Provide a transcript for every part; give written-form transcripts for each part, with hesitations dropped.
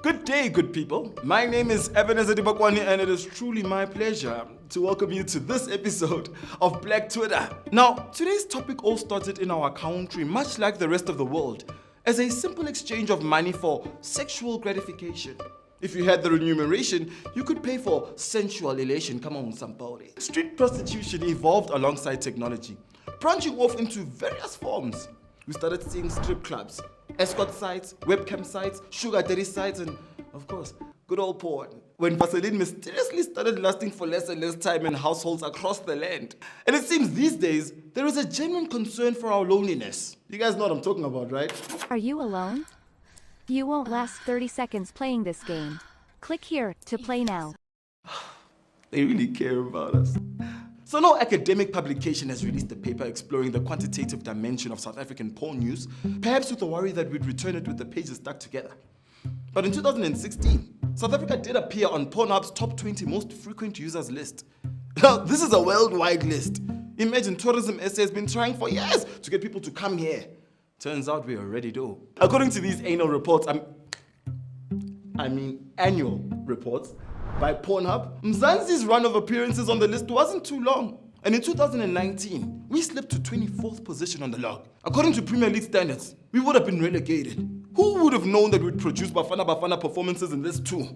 Good day, good people. My name is Ebenhaezer Dibakwane, and it is truly my pleasure to welcome you to this episode of Black Twitter. Now, today's topic all started in our country, much like the rest of the world, as a simple exchange of money for sexual gratification. If you had the remuneration, you could pay for sensual elation. Come on, somebody. Street prostitution evolved alongside technology, branching off into various forms. We started seeing strip clubs, escort sites, webcam sites, sugar daddy sites, and of course, good old porn. When Vaseline mysteriously started lasting for less and less time in households across the land. And it seems these days, there is a genuine concern for our loneliness. You guys know what I'm talking about, right? Are you alone? You won't last 30 seconds playing this game. Click here to play now. They really care about us. So no academic publication has released a paper exploring the quantitative dimension of South African porn use, perhaps with the worry that we'd return it with the pages stuck together. But in 2016, South Africa did appear on Pornhub's top 20 most frequent users list. Now, this is a worldwide list. Imagine Tourism SA has been trying for years to get people to come here. Turns out we already do. According to these annual reports, annual reports by Pornhub, Mzansi's run of appearances on the list wasn't too long. And in 2019, we slipped to 24th position on the log. According to Premier League standards, we would have been relegated. Who would have known that we'd produce Bafana performances in this too?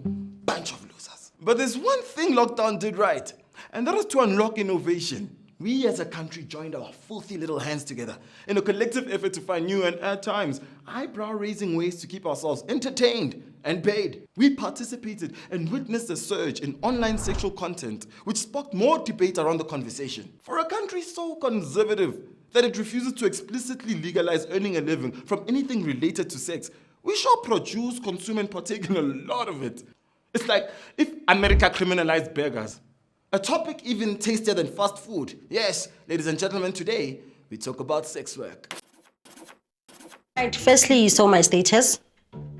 Bunch of losers. But there's one thing lockdown did right, and that was to unlock innovation. We as a country joined our filthy little hands together in a collective effort to find new and at times eyebrow-raising ways to keep ourselves entertained and paid. We participated and witnessed a surge in online sexual content which sparked more debate around the conversation. For a country so conservative that it refuses to explicitly legalize earning a living from anything related to sex, we shall produce, consume and partake in a lot of it. It's like if America criminalized burgers. A topic even tastier than fast food. Yes, ladies and gentlemen, today we talk about sex work. Right, firstly, you saw my status,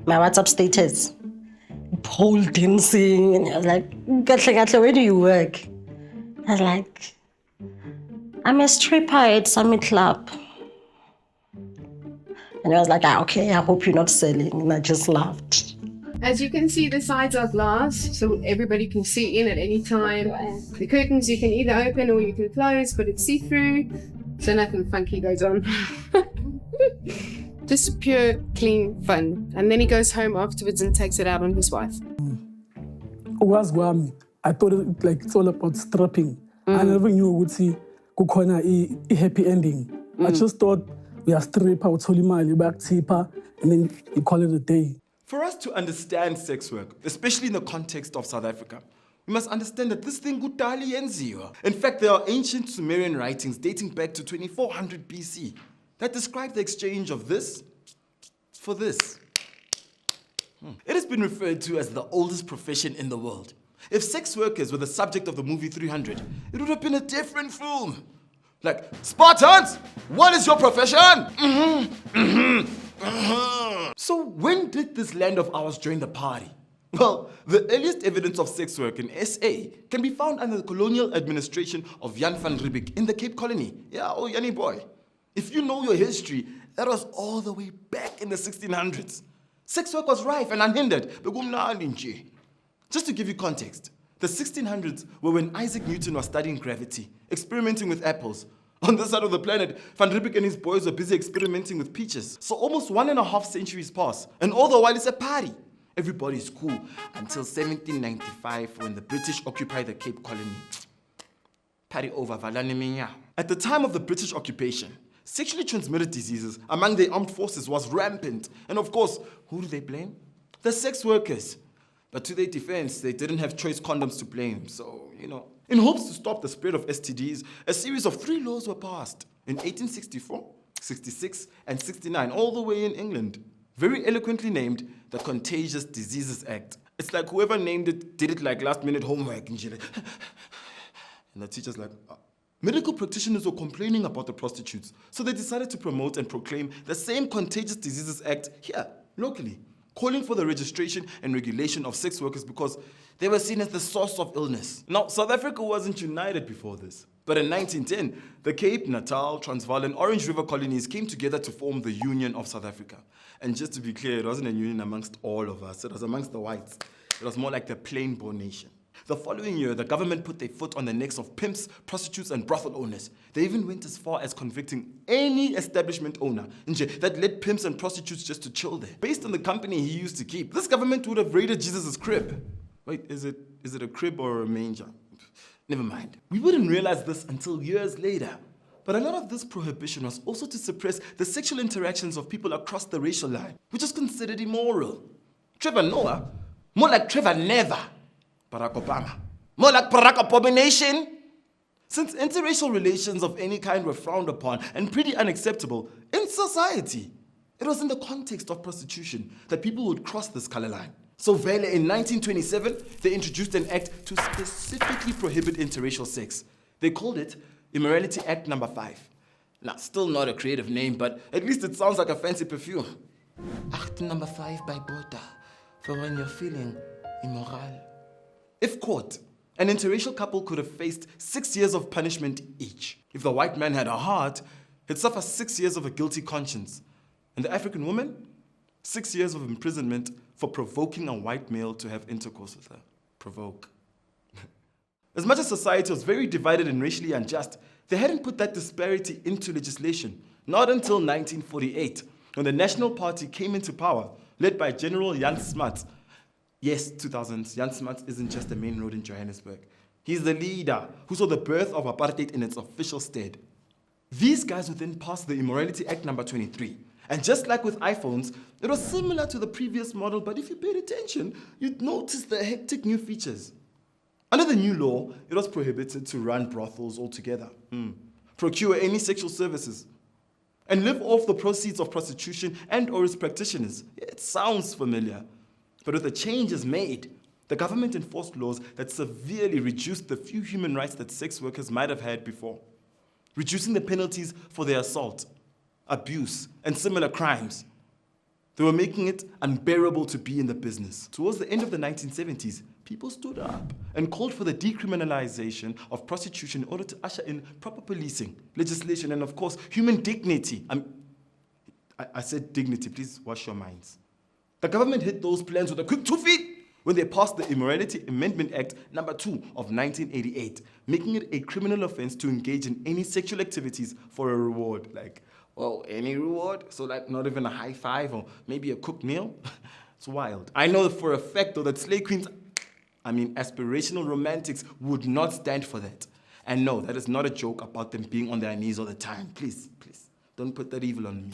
my WhatsApp status. Pole dancing, and I was like, Gcinuhlanga, where do you work? I was like, I'm a stripper at Summit Club. And I was like, okay, I hope you're not selling. And I just laughed. As you can see, the sides are glass, so everybody can see in at any time. The curtains you can either open or you can close, but it's see-through, so nothing funky goes on. Just pure, clean fun. And then he goes home afterwards and takes it out on his wife. I thought it's all about strapping. I never knew we would see a happy ending. I just thought we are stripper, back tipper, and then you call it a day. For us to understand sex work, especially in the context of South Africa, we must understand that this thing kudali yenziwa. In fact, there are ancient Sumerian writings dating back to 2400 BC that describe the exchange of this for this. It has been referred to as the oldest profession in the world. If sex workers were the subject of the movie 300, it would have been a different film. Like, Spartans, what is your profession? So when did this land of ours join the party? Well, the earliest evidence of sex work in SA can be found under the colonial administration of Jan van Riebeeck in the Cape Colony. Yeah, oh Jannie boy. If you know your history, that was all the way back in the 1600s. Sex work was rife and unhindered. Just to give you context, the 1600s were when Isaac Newton was studying gravity, experimenting with apples. On this side of the planet, Van Riebeeck and his boys were busy experimenting with peaches. So almost 1.5 centuries pass, and all the while it's a party. Everybody's cool until 1795 when the British occupied the Cape Colony. Party over, valaniminya. At the time of the British occupation, sexually transmitted diseases among the armed forces was rampant. And of course, who do they blame? The sex workers. But to their defense, they didn't have choice condoms to blame, so, In hopes to stop the spread of STDs, a series of 3 laws were passed in 1864, 66, and 69, all the way in England. Very eloquently named the Contagious Diseases Act. It's like whoever named it did it like last-minute homework. And the teacher's like, Medical practitioners were complaining about the prostitutes, so they decided to promote and proclaim the same Contagious Diseases Act here, locally. calling for the registration and regulation of sex workers because they were seen as the source of illness. Now, South Africa wasn't united before this. But in 1910, the Cape, Natal, Transvaal, and Orange River colonies came together to form the Union of South Africa. And just to be clear, it wasn't a union amongst all of us. It was amongst the whites. It was more like the plain-born nation. The following year, the government put their foot on the necks of pimps, prostitutes, and brothel owners. They even went as far as convicting any establishment owner that let pimps and prostitutes just to chill there. Based on the company he used to keep, this government would have raided Jesus' crib. Wait, is it a crib or a manger? Never mind. We wouldn't realize this until years later. But a lot of this prohibition was also to suppress the sexual interactions of people across the racial line, which is considered immoral. Trevor Noah, more like Trevor Never. Barack Obama, more like Barack Abomination. Since interracial relations of any kind were frowned upon and pretty unacceptable in society, it was in the context of prostitution that people would cross this color line. So Vele, in 1927, they introduced an act to specifically prohibit interracial sex. They called it Immorality Act No. 5. Now, still not a creative name, but at least it sounds like a fancy perfume. Act No. 5 by Bota, for when you're feeling immoral. If caught, an interracial couple could have faced 6 years of punishment each. If the white man had a heart, he'd suffer 6 years of a guilty conscience. And the African woman, 6 years of imprisonment for provoking a white male to have intercourse with her. Provoke. As much as society was very divided and racially unjust, they hadn't put that disparity into legislation. Not until 1948, when the National Party came into power, led by General Jan Smuts. Yes, 2000s, Jan Smuts isn't just the main road in Johannesburg. He's the leader who saw the birth of apartheid in its official stead. These guys would then pass the Immorality Act No. 23. And just like with iPhones, it was similar to the previous model, but if you paid attention, you'd notice the hectic new features. Under the new law, it was prohibited to run brothels altogether, procure any sexual services, and live off the proceeds of prostitution and or its practitioners. It sounds familiar. But with the changes made, the government enforced laws that severely reduced the few human rights that sex workers might have had before, reducing the penalties for their assault, abuse, and similar crimes. They were making it unbearable to be in the business. Towards the end of the 1970s, people stood up and called for the decriminalization of prostitution in order to usher in proper policing, legislation, and of course, human dignity. I said dignity, please wash your minds. The government hit those plans with a quick 2 feet when they passed the Immorality Amendment Act No. 2 of 1988, making it a criminal offense to engage in any sexual activities for a reward. Like, well, any reward? So like not even a high five or maybe a cooked meal? It's wild. I know for a fact though that slay queens, aspirational romantics would not stand for that. And no, that is not a joke about them being on their knees all the time. Please, don't put that evil on me.